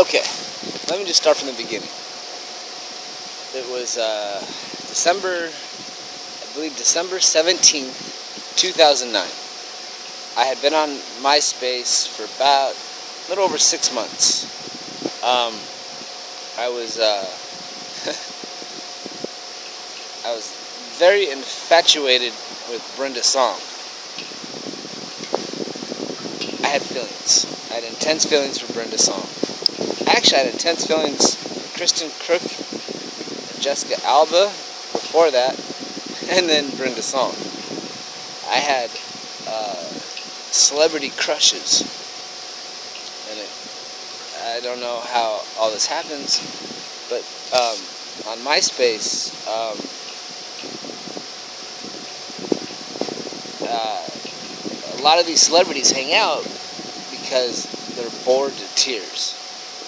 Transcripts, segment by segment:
Okay, let me just start from the beginning. It was December 17th, 2009. I had been on MySpace for about a little over 6 months. I was I was very infatuated with Brenda's song. I had feelings. I had intense feelings for Brenda's song. Actually, I had intense feelings for Kristen Crook and Jessica Alba before that, and then Brenda's song. I had celebrity crushes, and I don't know how all this happens, but on MySpace, a lot of these celebrities hang out because they're bored to tears,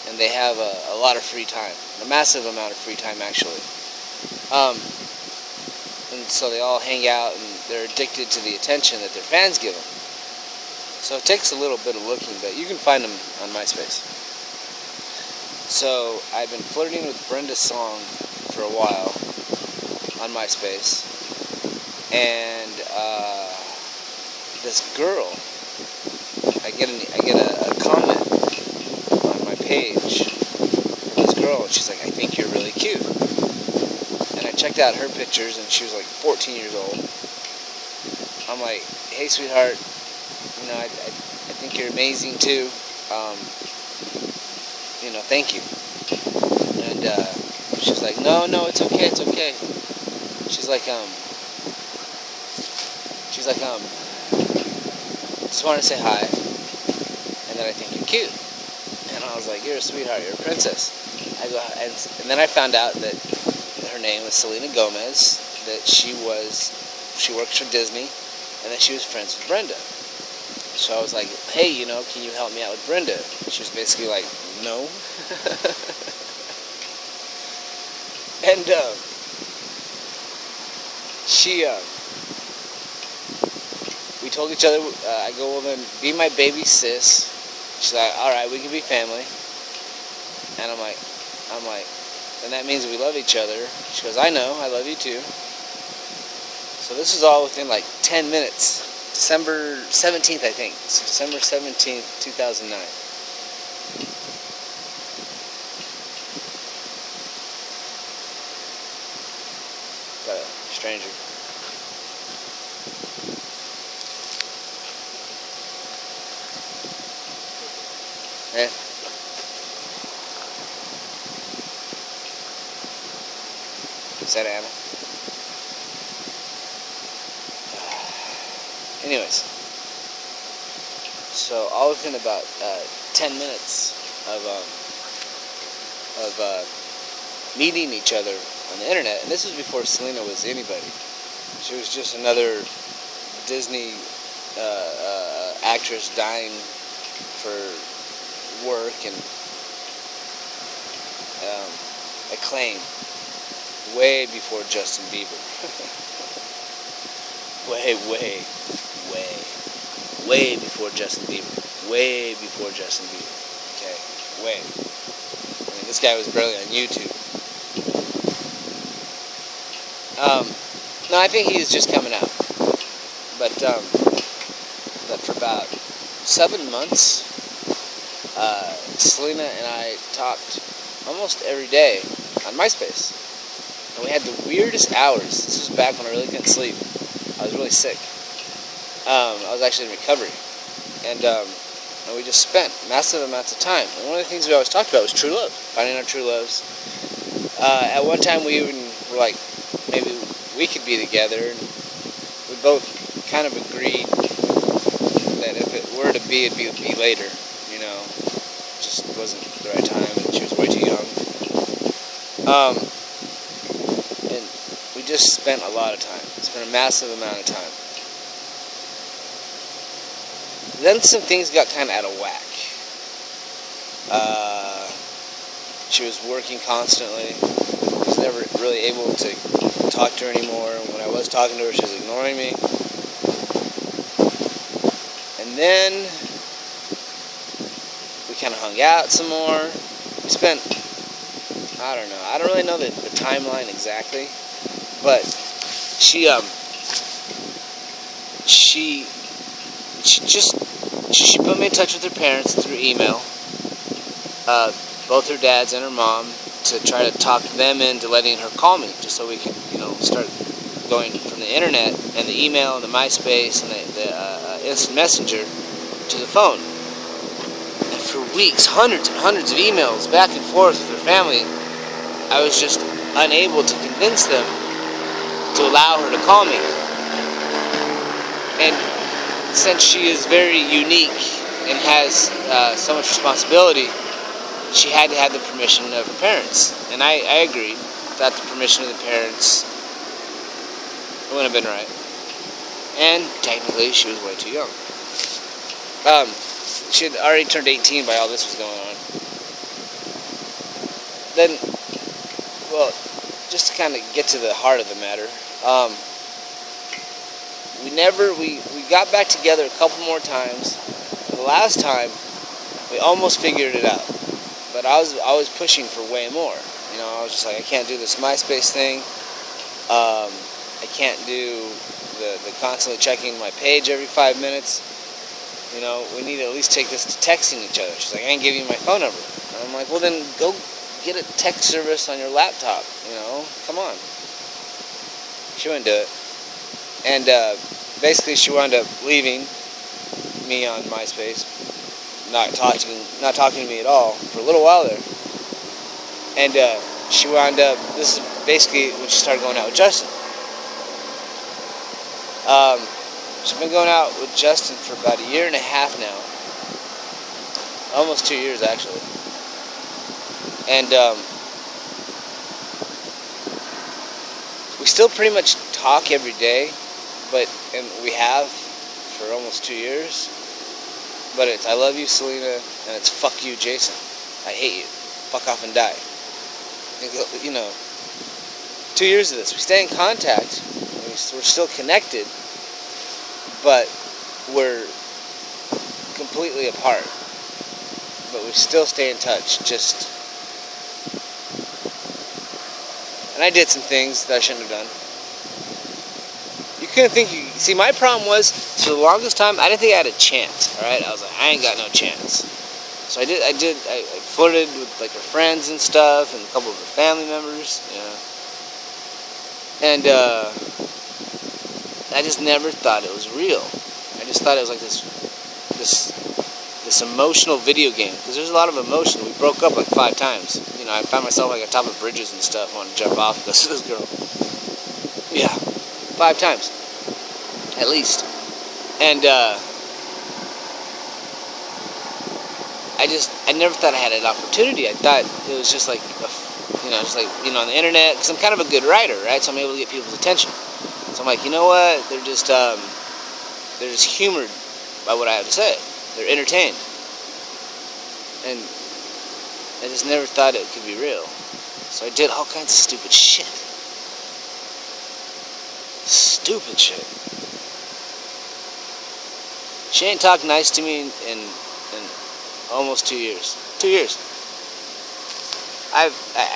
and they have a lot of free time, a massive amount of free time actually. And so they all hang out, and they're addicted to the attention that their fans give them. So it takes a little bit of looking, but you can find them on MySpace. So I've been flirting with Brenda's song for a while on MySpace, and this girl, I get a comment on my page from this girl, and she's like, "I think you're really cute." And I checked out her pictures, and she was like 14 years old. I'm like, "Hey, sweetheart, I think you're amazing too. Thank you." And she's like, "No, it's okay, it's okay." She's like, "Just wanted to say hi, and that I think you're cute." And I was like, "You're a sweetheart, you're a princess." And then I found out that her name was Selena Gomez, that she works for Disney, and that she was friends with Brenda. So I was like, "Hey, can you help me out with Brenda?" She was basically like, "No." And we told each other, I go, "Well then, be my baby sis." She's like, "All right, we can be family." And I'm like, "And that means we love each other." She goes, "I know, I love you too." So this is all within like 10 minutes. December 17th, I think. It's December 17th, 2009. Got a stranger. Yeah. Is that Anna? Anyways, so all within about 10 minutes of meeting each other on the internet, and this was before Selena was anybody. She was just another Disney actress dying for work and acclaim, way before Justin Bieber. Way before Justin Bieber. Way before Justin Bieber. Okay, way. I mean, this guy was barely on YouTube. No, I think he's just coming out. But for about 7 months, Selena and I talked almost every day on MySpace. And we had the weirdest hours. This was back when I really couldn't sleep. I was really sick. I was actually in recovery. And we just spent massive amounts of time. And one of the things we always talked about was true love, finding our true loves. At one time we even were like, maybe we could be together. And we both kind of agreed that if it were to be, it'd be later. It just wasn't the right time, and she was way too young. And we just spent a lot of time. Spent a massive amount of time. Then some things got kind of out of whack. She was working constantly. I was never really able to talk to her anymore. When I was talking to her, she was ignoring me. And then we kind of hung out some more. we spent, I don't know. I don't really know the timeline exactly, but she put me in touch with her parents through email, both her dad's and her mom, to try to talk them into letting her call me, just so we can, start going from the internet and the email and the MySpace and the instant messenger to the phone. And for weeks, hundreds and hundreds of emails back and forth with her family, I was just unable to convince them to allow her to call me. And since she is very unique and has so much responsibility, she had to have the permission of her parents. And I agreed. Without the permission of the parents, it wouldn't have been right. And technically, she was way too young. She had already turned 18 by all this was going on. Then, well, just to kind of get to the heart of the matter, we got back together a couple more times. The last time, we almost figured it out. But I was pushing for way more. I was just like, I can't do this MySpace thing. I can't do the constantly checking my page every 5 minutes. We need to at least take this to texting each other. She's like, I ain't giving you my phone number. And I'm like, well then go get a text service on your laptop. Come on. She wouldn't do it. And basically she wound up leaving me on MySpace. Not talking to me at all for a little while there. And she wound up, this is basically when she started going out with Justin. She's been going out with Justin for about 1.5 years now. Almost 2 years, actually. And we still pretty much talk every day, and we have for almost 2 years. But it's I love you, Selena, and it's fuck you, Jason. I hate you. Fuck off and die. 2 years of this. We stay in contact. We're still connected, but we're completely apart. But we still stay in touch. And I did some things that I shouldn't have done. You couldn't think see, my problem was, for the longest time, I didn't think I had a chance, alright? I was like, I ain't got no chance. So I flirted with, like, her friends and stuff, and a couple of her family members, And, I just never thought it was real. I just thought it was like this emotional video game, because there's a lot of emotion. We broke up like 5 times. I found myself like on top of bridges and stuff, wanting to jump off and go to this girl. Yeah, 5 times, at least. And I never thought I had an opportunity. I thought it was just like, on the internet, because I'm kind of a good writer, right? So I'm able to get people's attention. So I'm like, you know what? They're just humored by what I have to say. They're entertained. And I just never thought it could be real. So I did all kinds of stupid shit. Stupid shit. She ain't talked nice to me in almost 2 years. 2 years. I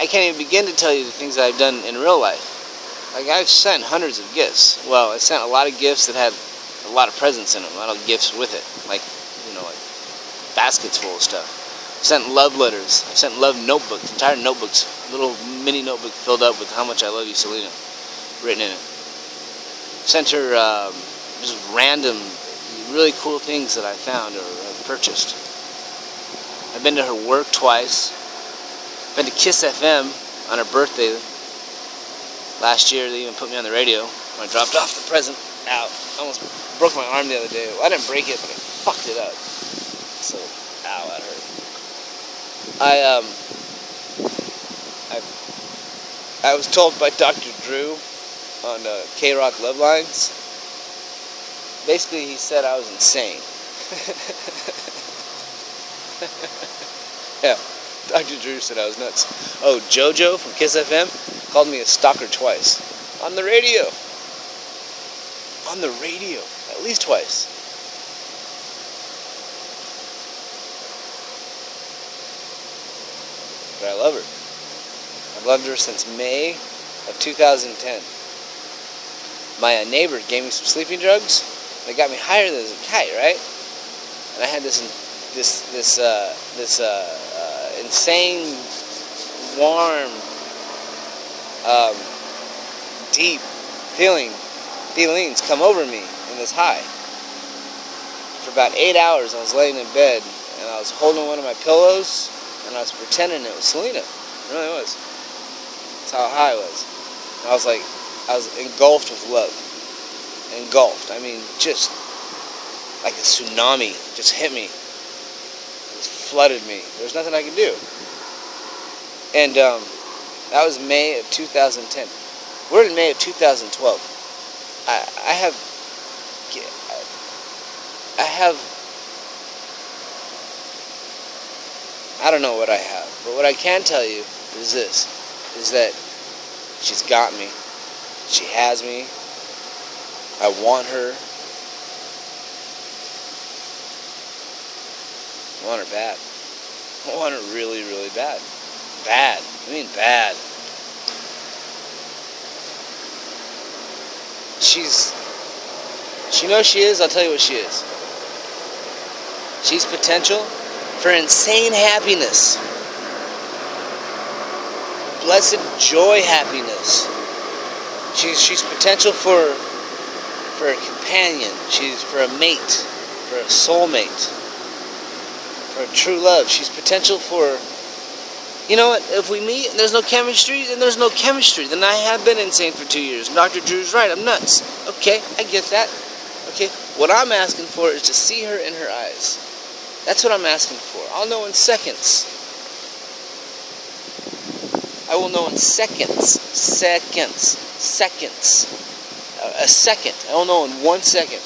can't even begin to tell you the things that I've done in real life. Like, I've sent hundreds of gifts. Well, I sent a lot of gifts that had a lot of presents in them, a lot of gifts with it. Like baskets full of stuff. I've sent love letters. I've sent love notebooks, entire notebooks, little mini notebook filled up with how much I love you, Selena, written in it. Sent her just random, really cool things that I found or purchased. I've been to her work twice. Been to Kiss FM on her birthday last year. They even put me on the radio when I dropped off the present out. I almost broke my arm the other day. Well, I didn't break it, but I fucked it up. So, ow, that hurt. I was told by Dr. Drew on K-Rock Love Lines. Basically, he said I was insane. Yeah. Dr. Drew said I was nuts. Oh, JoJo from Kiss FM called me a stalker twice. On the radio. On the radio. At least twice. but I love her. I've loved her since May of 2010. My neighbor gave me some sleeping drugs. They got me higher than a kite, right? And I had this insane, warm, deep feelings come over me in this high. For about 8 hours, I was laying in bed, and I was holding one of my pillows, and I was pretending it was Selena. It really was. That's how high I was. And I was engulfed with love. Engulfed. I mean, just like a tsunami just hit me. It flooded me. There was nothing I could do. And that was May of 2010. We're in May of 2012. I don't know what I have, but what I can tell you is this, is that she's got me. She has me. I want her. I want her bad. I want her really, really bad. Bad. I mean bad. She knows she is. I'll tell you what she is. She's potential for insane happiness. Blessed joy happiness. She's potential for a companion. She's for a mate, for a soulmate, for a true love. She's potential for, you know what, if we meet and there's no chemistry, then there's no chemistry. Then I have been insane for 2 years. Dr. Drew's right, I'm nuts. Okay, I get that. Okay, what I'm asking for is to see her in her eyes. That's what I'm asking for. I'll know in seconds. I will know in seconds. Seconds. A second. I will know in 1 second.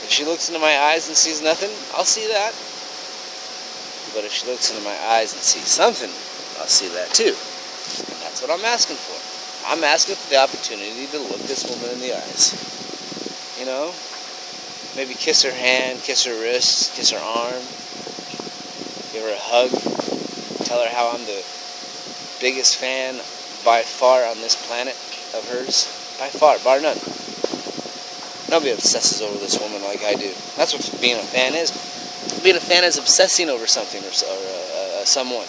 If she looks into my eyes and sees nothing, I'll see that. But if she looks into my eyes and sees something, I'll see that too. And that's what I'm asking for. I'm asking for the opportunity to look this woman in the eyes. You know? Maybe kiss her hand, kiss her wrist, kiss her arm. Give her a hug. Tell her how I'm the biggest fan by far on this planet of hers. By far, bar none. Nobody obsesses over this woman like I do. That's what being a fan is. Being a fan is obsessing over something or someone.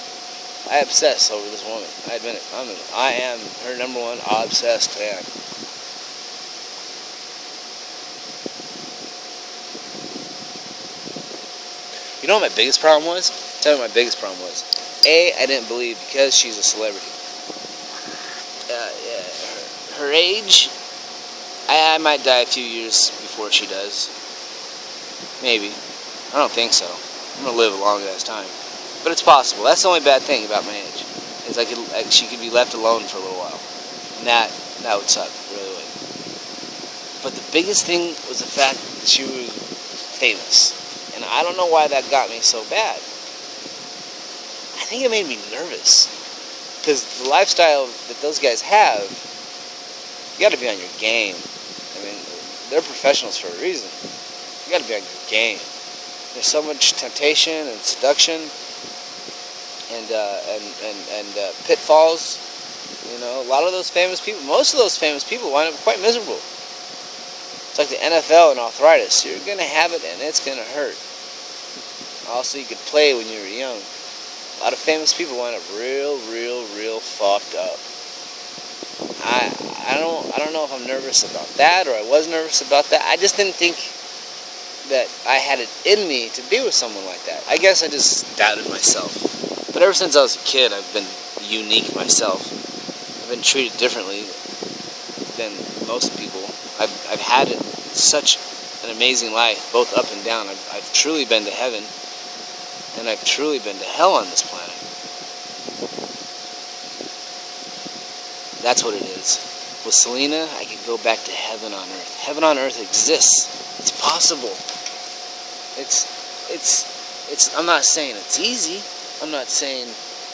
I obsess over this woman. I admit it. I am her number one obsessed fan. You know what my biggest problem was? Tell me what my biggest problem was. I didn't believe because she's a celebrity. Her age, I might die a few years before she does. Maybe. I don't think so. I'm gonna live a long ass time, but it's possible. That's the only bad thing about my age, is she could be left alone for a little while, and that would suck, really would. But the biggest thing was the fact that she was famous, and I don't know why that got me so bad. I think it made me nervous, because the lifestyle that those guys have, you got to be on your game. I mean, they're professionals for a reason. You got to be on your game. There's so much temptation and seduction and pitfalls. You know, a lot of those famous people, most of those famous people wind up quite miserable. It's like the NFL and arthritis. You're going to have it and it's going to hurt. Also, you could play when you were young. A lot of famous people wind up real fucked up. I don't know if I'm nervous about that or I was nervous about that. I just didn't think that I had it in me to be with someone like that. I guess I just doubted myself. But ever since I was a kid, I've been unique myself. I've been treated differently than most people. I've had such an amazing life, both up and down. I've truly been to heaven, and I've truly been to hell on this planet. That's what it is. With Selena, I could go back to heaven on earth. Heaven on earth exists. It's possible. I'm not saying it's easy. I'm not saying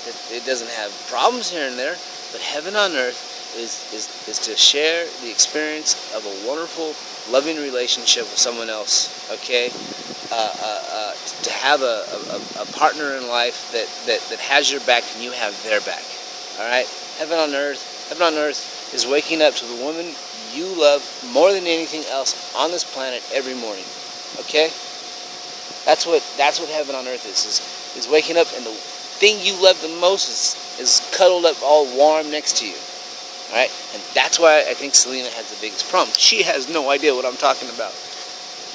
that it doesn't have problems here and there. But heaven on earth is to share the experience of a wonderful, loving relationship with someone else. Okay? To have a partner in life that has your back and you have their back. All right? Heaven on earth is waking up to the woman you love more than anything else on this planet every morning. Okay? That's what heaven on earth is waking up, and the thing you love the most is cuddled up all warm next to you. All right? And that's why I think Selena has the biggest problem. She has no idea what I'm talking about.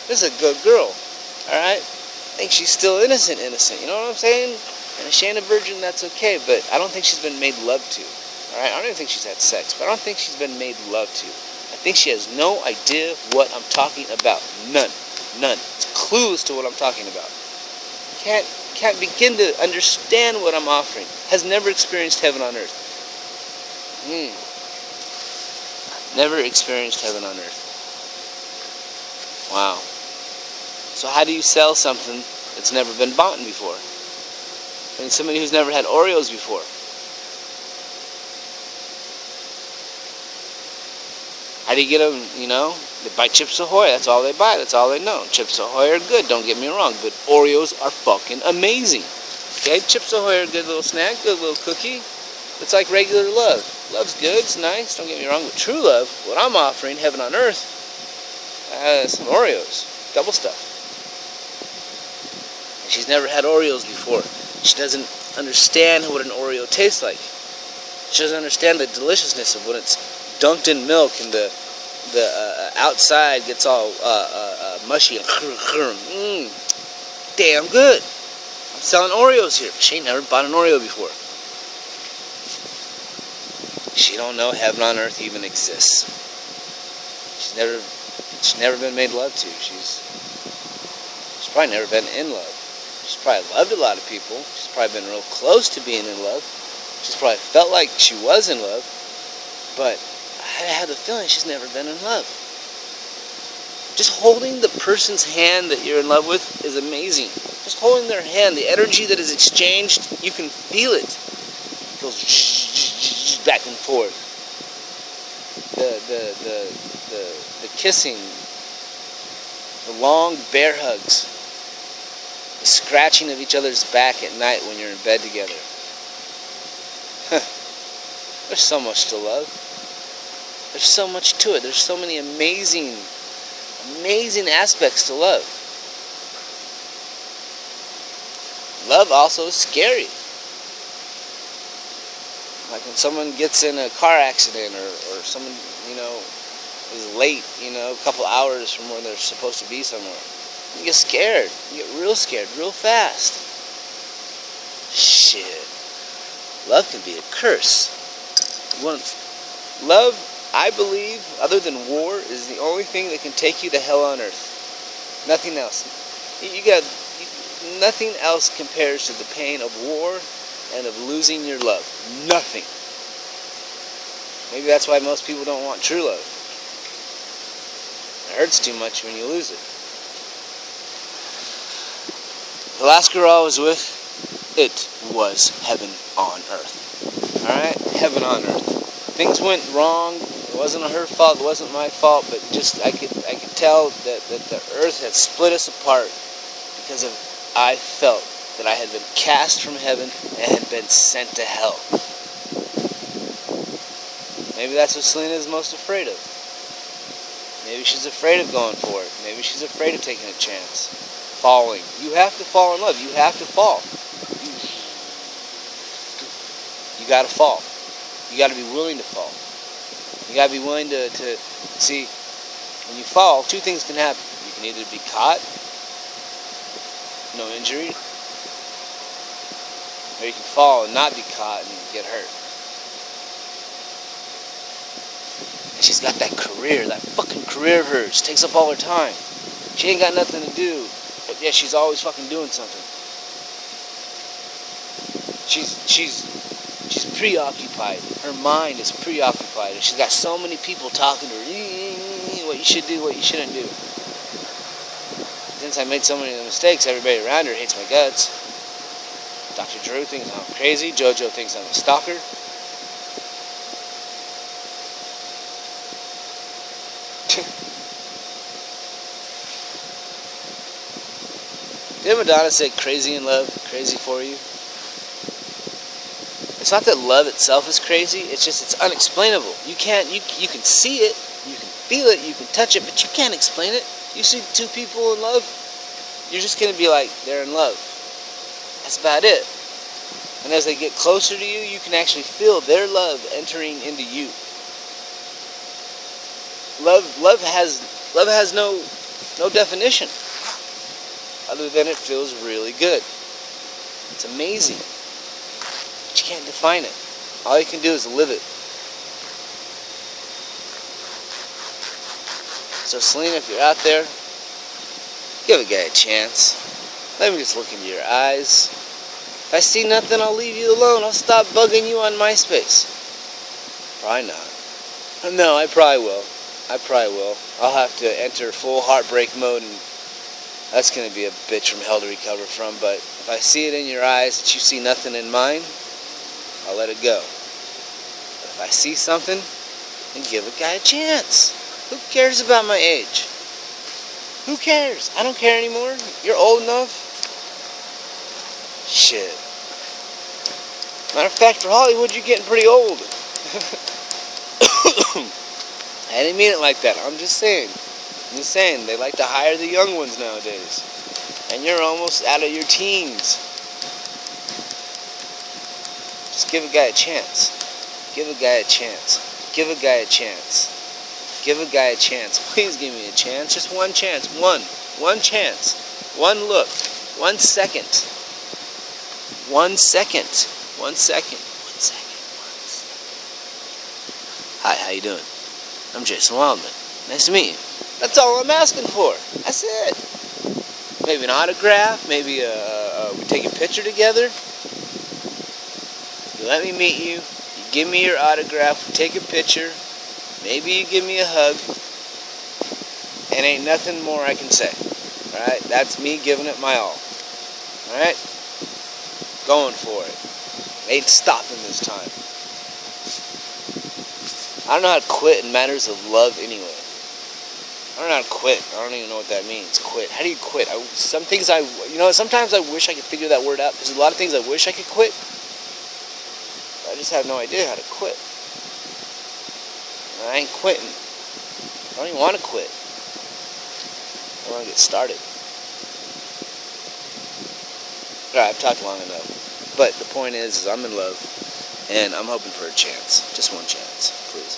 This is a good girl. All right? I think she's still innocent. You know what I'm saying? And if she ain't a virgin, that's okay. But I don't think she's been made love to. All right? I don't even think she's had sex, but I don't think she's been made love to. I think she has no idea what I'm talking about. None. It's clueless to what I'm talking about. Can't begin to understand what I'm offering. Has never experienced heaven on earth. Never experienced heaven on earth. Wow. So how do you sell something that's never been bought before? I mean, somebody who's never had Oreos before. How do you get them, you know? They buy Chips Ahoy. That's all they buy. That's all they know. Chips Ahoy are good, don't get me wrong, but Oreos are fucking amazing. Okay? Chips Ahoy are a good little snack, good little cookie. It's like regular love. Love's good, it's nice, don't get me wrong, but true love, what I'm offering, heaven on earth, some Oreos, double stuff. And she's never had Oreos before. She doesn't understand what an Oreo tastes like. She doesn't understand the deliciousness of when it's dunked in milk and the outside gets all mushy and damn good. I'm selling Oreos here. She ain't never bought an Oreo before. She don't know heaven on earth even exists. She's never been made love to. She's probably never been in love. She's probably loved a lot of people. She's probably been real close to being in love. She's probably felt like she was in love. But I have the feeling she's never been in love. Just holding the person's hand that you're in love with is amazing. Just holding their hand, the energy that is exchanged, you can feel it. It goes back and forth. The kissing, the long bear hugs, the scratching of each other's back at night when you're in bed together. There's so much to love. There's so much to it. There's so many amazing aspects to love. Love also is scary. Like when someone gets in a car accident or someone, you know, is late, you know, a couple hours from where they're supposed to be somewhere. You get scared. You get real scared real fast. Shit. Love can be a curse. Love, I believe, other than war, is the only thing that can take you to hell on earth. Nothing else. Nothing else compares to the pain of war and of losing your love. Nothing. Maybe that's why most people don't want true love. It hurts too much when you lose it. The last girl I was with, it was heaven on earth. Alright? Heaven on earth. Things went wrong. It wasn't her fault. It wasn't my fault. But just I could tell that the earth had split us apart because of I felt that I had been cast from heaven and had been sent to hell. Maybe that's what Selena is most afraid of. Maybe she's afraid of going for it. Maybe she's afraid of taking a chance. Falling. You have to fall in love. You have to fall. You gotta fall. You gotta be willing to fall. You gotta be willing to see, when you fall, two things can happen. You can either be caught, no injury, or you can fall and not be caught and get hurt. And she's got that career, that fucking career of hers. Takes up all her time. She ain't got nothing to do, but yeah, she's always fucking doing something. She's preoccupied. Her mind is preoccupied. And she's got so many people talking to her. What you should do, what you shouldn't do. Since I made so many mistakes, everybody around her hates my guts. Dr. Drew thinks I'm crazy. JoJo thinks I'm a stalker. Didn't Madonna say crazy in love, crazy for you? It's not that love itself is crazy, it's unexplainable. You can see it, you can feel it, you can touch it, but you can't explain it. You see two people in love, you're just going to be like, they're in love. That's about it. And as they get closer to you, you can actually feel their love entering into you. Love has no definition other than it feels really good. It's amazing. But you can't define it. All you can do is live it. So Selena, if you're out there, give a guy a chance. Let me just look into your eyes. If I see nothing, I'll leave you alone. I'll stop bugging you on MySpace. Probably not. No, I probably will. I'll have to enter full heartbreak mode, and that's going to be a bitch from hell to recover from. But if I see it in your eyes that you see nothing in mine, I'll let it go. But if I see something, then give a guy a chance. Who cares about my age? Who cares? I don't care anymore. You're old enough. Shit. Matter of fact, for Hollywood, you're getting pretty old. I didn't mean it like that. I'm just saying. They like to hire the young ones nowadays. And you're almost out of your teens. Just give a guy a chance. Give a guy a chance. Give a guy a chance. Give a guy a chance. Please give me a chance. Just one chance. One chance. One look. 1 second. 1 second. 1 second. 1 second. Hi, how you doing? I'm Jason Wildman. Nice to meet you. That's all I'm asking for. That's it. Maybe an autograph. Maybe we take a picture together. You let me meet you. You give me your autograph. We take a picture. Maybe you give me a hug. And ain't nothing more I can say. Alright? That's me giving it my all. Alright? Going for it. Ain't stopping this time. I don't know how to quit in matters of love anyway. I don't know how to quit. I don't even know what that means. Quit. How do you quit? Sometimes I wish I could figure that word out. There's a lot of things I wish I could quit. But I just have no idea how to quit. I ain't quitting. I don't even want to quit. I want to get started. Alright, I've talked long enough. But the point is I'm in love. And I'm hoping for a chance. Just one chance. Please.